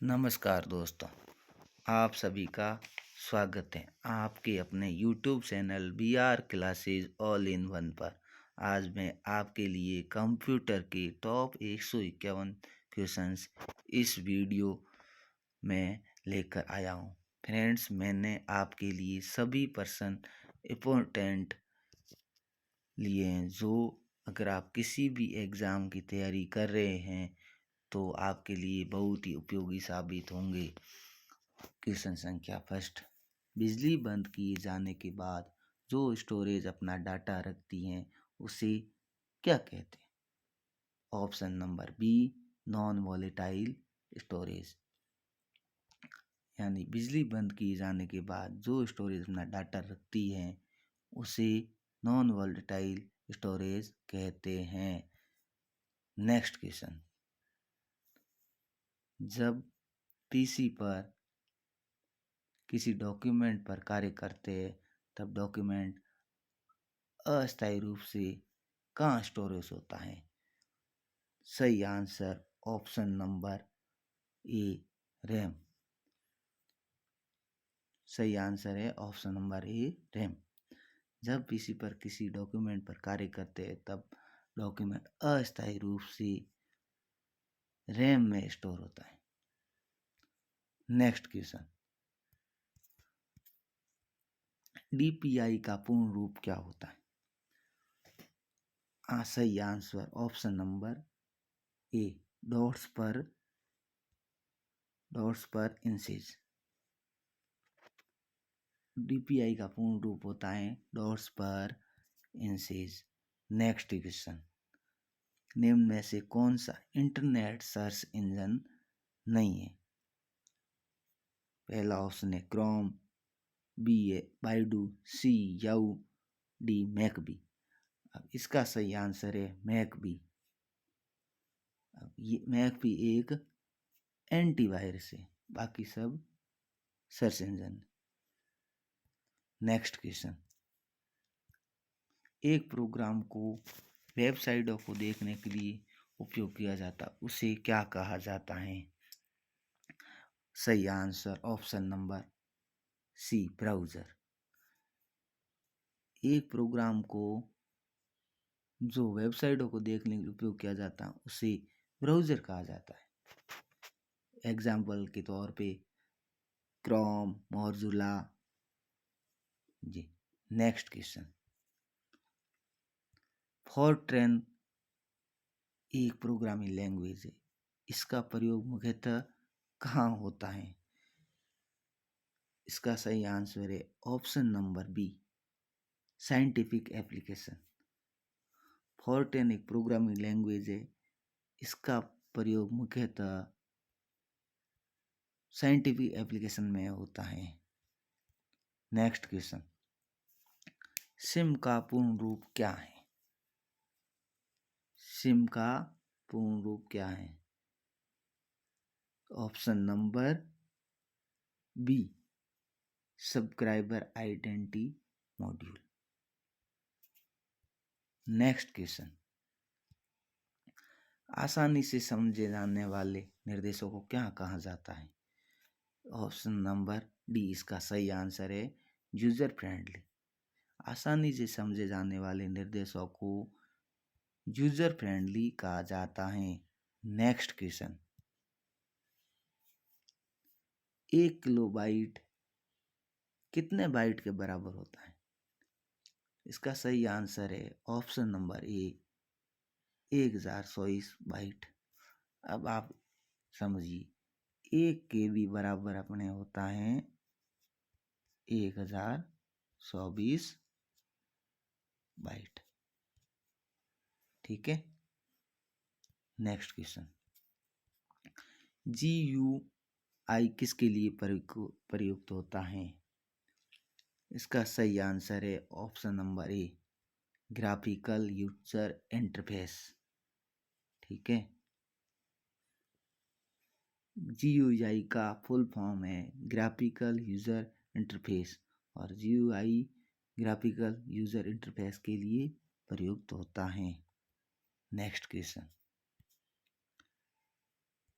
नमस्कार दोस्तों, आप सभी का स्वागत है आपके अपने YouTube channel BR classes all in one पर। आज मैं आपके लिए कंप्यूटर के टॉप 151 क्वेश्चंस इस वीडियो में लेकर आया हूँ। फ्रेंड्स, मैंने आपके लिए सभी पर्सन इम्पोर्टेंट लिए हैं जो अगर आप किसी भी एग्ज़ाम की तैयारी कर रहे हैं तो आपके लिए बहुत ही उपयोगी साबित होंगे। क्वेश्चन संख्या फर्स्ट, बिजली बंद किए जाने के बाद जो स्टोरेज अपना डाटा रखती हैं उसे क्या कहते हैं? Option number B, non volatile storage. यानी बिजली बंद किए जाने के बाद जो स्टोरेज अपना डाटा रखती है उसे नॉन वॉलेटाइल स्टोरेज कहते हैं। नेक्स्ट क्वेश्चन, जब पीसी पर किसी डॉक्यूमेंट पर कार्य करते हैं तब डॉक्यूमेंट अस्थायी रूप से कहाँ स्टोरेज होता है? सही आंसर ऑप्शन नंबर ए, रैम। सही आंसर है ऑप्शन नंबर ए, रैम। जब पीसी पर किसी डॉक्यूमेंट पर कार्य करते हैं तब डॉक्यूमेंट अस्थायी रूप से रैम में स्टोर होता है। नेक्स्ट क्वेश्चन, डीपीआई का पूर्ण रूप क्या होता है? सही आंसर ऑप्शन नंबर ए, डॉट्स पर इंचेज। डीपीआई का पूर्ण रूप होता है डॉट्स पर इंचेज। नेक्स्ट क्वेश्चन, निम्न में से कौन सा इंटरनेट सर्च इंजन नहीं है? पहला ऑप्शन है क्रोम, बी है बाइडू, सी याहू, डी मैकबी। अब इसका सही आंसर है मैकबी। अब ये मैकबी एक एंटीवायरस है, बाकी सब सर्च इंजन। नेक्स्ट क्वेश्चन, एक प्रोग्राम को वेबसाइटों को देखने के लिए उपयोग किया जाता उसे क्या कहा जाता है? सही answer option number C, browser. एक प्रोग्राम को जो वेबसाइटों को देखने के लिए उपयोग किया जाता है उसे ब्राउज़र कहा जाता है। एग्जाम्पल के तौर पे क्रोम, मोज़िला जी। नेक्स्ट क्वेश्चन, फॉरट्रैन एक प्रोग्रामिंग लैंग्वेज है, इसका प्रयोग मुख्यतः कहाँ होता है? इसका सही आंसर है option number B, scientific application. FORTRAN एक प्रोग्रामिंग लैंग्वेज है, इसका प्रयोग मुख्यतः साइंटिफिक एप्लीकेशन में होता है। नेक्स्ट क्वेश्चन, सिम का पूर्ण रूप क्या है? सिम का पूर्ण रूप क्या है? Option number B, subscriber identity module. Next question, आसानी से समझे जाने वाले निर्देशों को क्या कहा जाता है? ऑप्शन नंबर डी इसका सही आंसर है यूजर फ्रेंडली। आसानी से समझे जाने वाले निर्देशों को यूजर फ्रेंडली कहा जाता है। नेक्स्ट क्वेश्चन, 1 किलोबाइट कितने बाइट के बराबर होता है? इसका सही आंसर है ऑप्शन नंबर ए, 1024 बाइट। अब आप समझिए, 1 KB बराबर अपने होता है 1024 बाइट। ठीक है। नेक्स्ट क्वेश्चन, GUI किसके लिए प्रयुक्त होता है? इसका सही आंसर है ऑप्शन नंबर ए, ग्राफिकल यूजर इंटरफेस। ठीक है। GUI का फुल फॉर्म है ग्राफिकल यूजर इंटरफेस, और GUI ग्राफिकल यूजर इंटरफेस के लिए प्रयुक्त होता है। नेक्स्ट क्वेश्चन,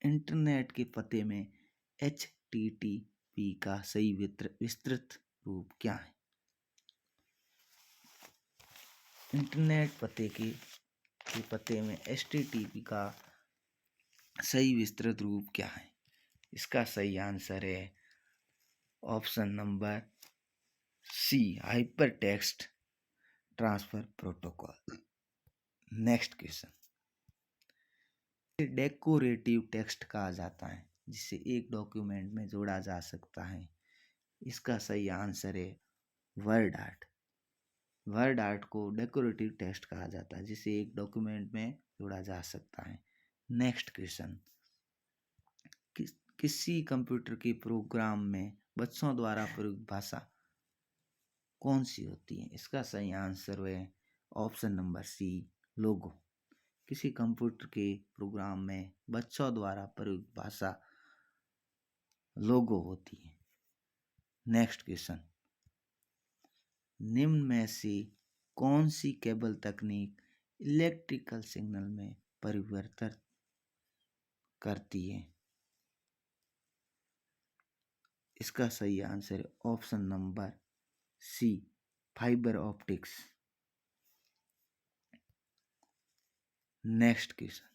इंटरनेट के पते में HTTP का सही विस्तृत रूप क्या है? इंटरनेट पते में HTTP का सही विस्तृत रूप क्या है? इसका सही आंसर है option number C, hyper text transfer protocol. Next question, decorative text कहा जाता है जिसे एक डॉक्यूमेंट में जोड़ा जा सकता है। इसका सही आंसर है वर्ड आर्ट। वर्ड आर्ट को डेकोरेटिव टेक्स्ट कहा जाता है जिसे एक डॉक्यूमेंट में जोड़ा जा सकता है। नेक्स्ट क्वेश्चन, किसी कंप्यूटर के प्रोग्राम में बच्चों द्वारा प्रयुक्त भाषा कौन सी होती है? इसका सही आंसर है ऑप्शन नंबर सी, लोगो। किसी कंप्यूटर के प्रोग्राम में बच्चों द्वारा प्रयुक्त भाषा लोगो होती है। नेक्स्ट क्वेश्चन, निम्न में से कौन सी केबल तकनीक इलेक्ट्रिकल सिग्नल में परिवर्तित करती है? इसका सही आंसर है option number C, fibre optics. Next question,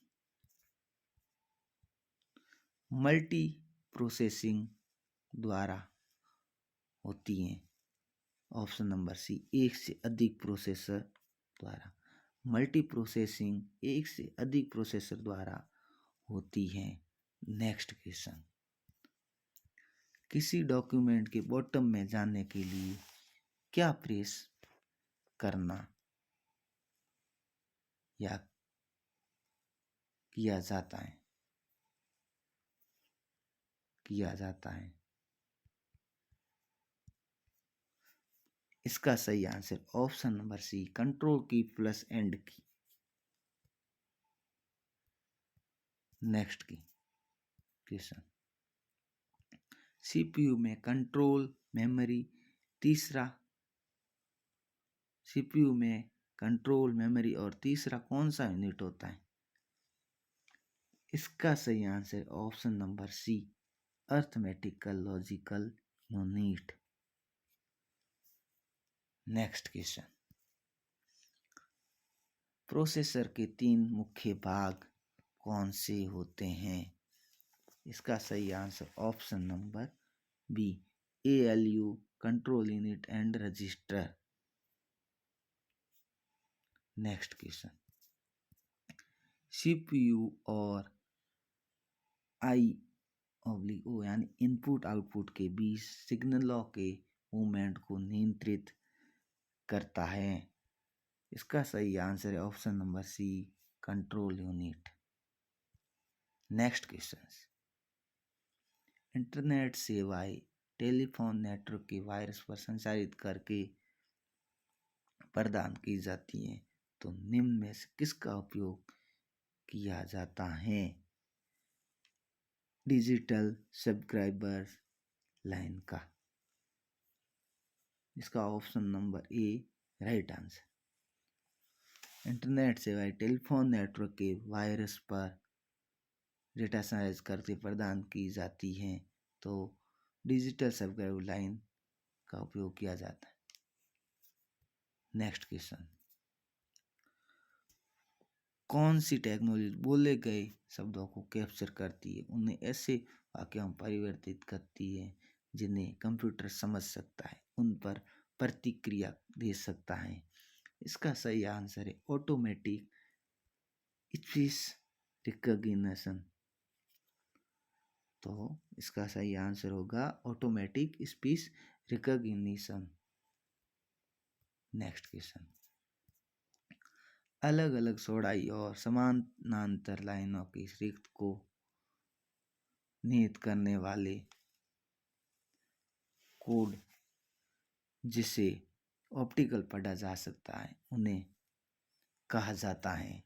multi processing द्वारा होती हैं। ऑप्शन नंबर सी, एक से अधिक प्रोसेसर द्वारा। मल्टी प्रोसेसिंग एक से अधिक प्रोसेसर द्वारा होती है। नेक्स्ट क्वेश्चन, किसी डॉक्यूमेंट के बॉटम में जाने के लिए क्या प्रेस करना या किया जाता है? इसका सही answer option number C, control key plus end key. Next की क्वेश्चन, सीपीयू में कंट्रोल मेमोरी और तीसरा कौन सा यूनिट होता है? इसका सही answer option number C, arithmetical logical unit. Next question, processor के 3 मुख्य भाग कौन से होते हैं? इसका सही answer option number B, ALU, control unit and register. Next question, CPU और I/O यानी इनपुट आउटपुट के बीच सिग्नलों के मूवमेंट को नियंत्रित करता है। इसका सही आंसर है option number C, control unit. Next question, internet सेवाएं टेलीफोन नेटवर्क के वायरस पर संचारित करके प्रदान की जाती हैं, तो निम्न में से किसका उपयोग किया जाता है? डिजिटल सब्सक्राइबर लाइन का। इसका ऑप्शन नंबर ए राइट आंसर। इंटरनेट सेवाएं टेलीफोन नेटवर्क के वायरस पर डेटा संचारित करके प्रदान की जाती हैं, तो डिजिटल सब्सक्राइबर लाइन का उपयोग किया जाता है। नेक्स्ट क्वेश्चन, कौन सी टेक्नोलॉजी बोले गए शब्दों को कैप्चर करती है, उन्हें ऐसे वाक्यों में परिवर्तित करती है जिन्हें कंप्यूटर समझ सकता है, उन पर प्रतिक्रिया दे सकता है? इसका सही आंसर है ऑटोमेटिक स्पीच रिकॉग्निशन। तो इसका सही आंसर होगा automatic speech recognition. Next question, अलग अलग चौड़ाई और समानांतर लाइनों की रिक्त को निहित करने वाले कोड जिसे ऑप्टिकल पढ़ा जा सकता है, उन्हें कहा जाता है?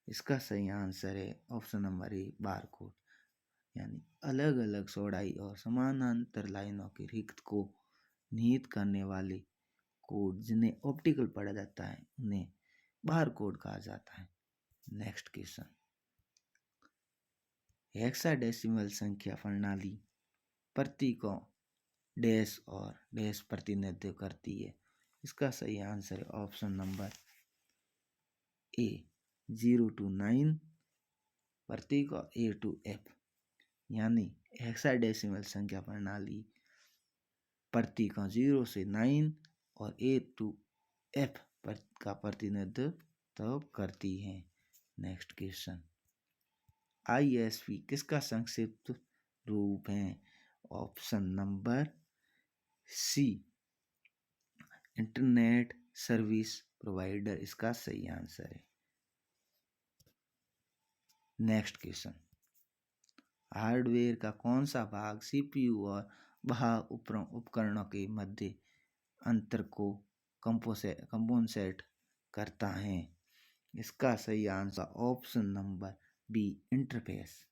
इसका सही आंसर है ऑप्शन नंबर ए, बार कोड। यानी अलग अलग चौड़ाई और समानांतर लाइनों की रिक्त को निहित करने वाले कोड जिन्हें ऑप्टिकल पढ़ा जाता है, उन्हें बार कोड कहा जाता है। नेक्स्ट क्वेश्चन, हेक्साडेसिमल संख्या प्रणाली प्रतीकों डैश और डैश प्रतिनिधित्व करती है। इसका सही आंसर है ऑप्शन नंबर ए 0 to 9 प्रतीक और A to F, यानी हेक्साडेसिमल संख्या प्रणाली प्रतीकों 0 से 9 और A to F का प्रतिनिधित्व करती है। नेक्स्ट क्वेश्चन, ISP किसका संक्षिप्त रूप है? Option number C internet service provider इसका सही आंसर है। नेक्स्ट क्वेश्चन, हार्डवेयर का कौन सा भाग CPU और बाह्य उपकरणों के मध्य अंतर को कंपोनेंट करता है? इसका सही answer option number B interface.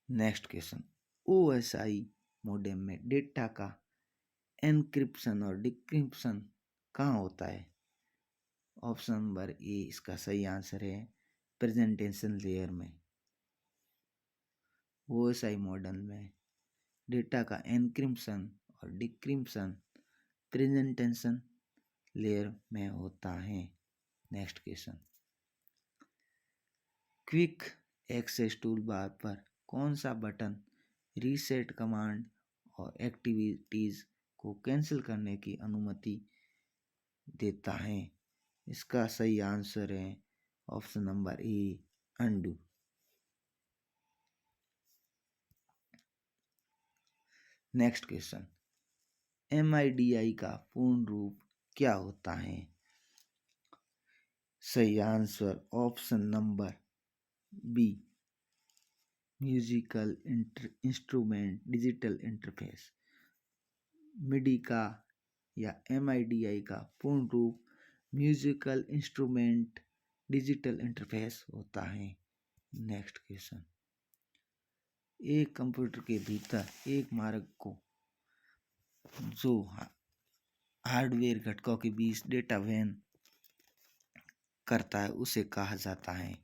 Next question, OSI model में डेटा का एनक्रिप्शन और डिक्रिप्शन कहाँ होता है? ऑप्शन नंबर ए इसका सही आंसर है प्रेजेंटेशन लेयर में। OSI मॉडल में डेटा का एनक्रिप्शन और डिक्रिप्शन प्रेजेंटेशन लेयर में होता है। Next question, quick access tool bar पर कौन सा बटन रीसेट कमांड और एक्टिविटीज को कैंसिल करने की अनुमति देता है? इसका सही आंसर है option number A undo. Next question, MIDI का पूर्ण रूप क्या होता है? सही answer option number B musical instrument digital interface. MIDI का या MIDI का पूर्ण रूप म्यूजिकल इंस्ट्रूमेंट डिजिटल इंटरफेस होता है। नेक्स्ट क्वेश्चन, एक कंप्यूटर के भीतर एक मार्ग को जो हार्डवेयर घटकों के बीच डेटा वहन करता है उसे कहा जाता है?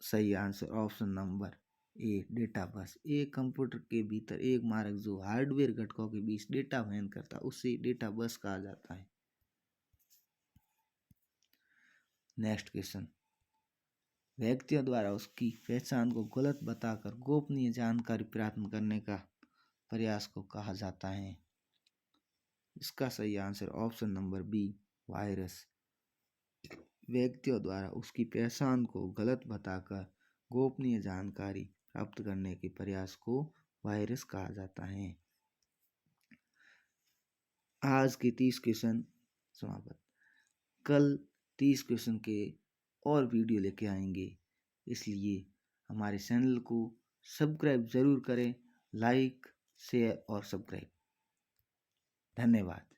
सही आंसर ऑप्शन नंबर ए डेटा बस। एक कंप्यूटर के भीतर एक मार्ग जो हार्डवेयर घटकों के बीच डेटा वहन करता है उसे डेटा बस कहा जाता है। नेक्स्ट क्वेश्चन, व्यक्तियों द्वारा उसकी पहचान को गलत बताकर गोपनीय जानकारी प्राप्त करने का प्रयास को कहा जाता है? इसका सही answer option number B virus. व्यक्तियों द्वारा उसकी पहचान को गलत बताकर गोपनीय जानकारी प्राप्त करने के प्रयास को वायरस कहा जाता है। आज के 30 क्वेश्चन समाप्त। कल 30 क्वेश्चन के और वीडियो लेके आएंगे, इसलिए हमारे चैनल को सब्सक्राइब ज़रूर करें। लाइक शेयर और सब्सक्राइब। धन्यवाद।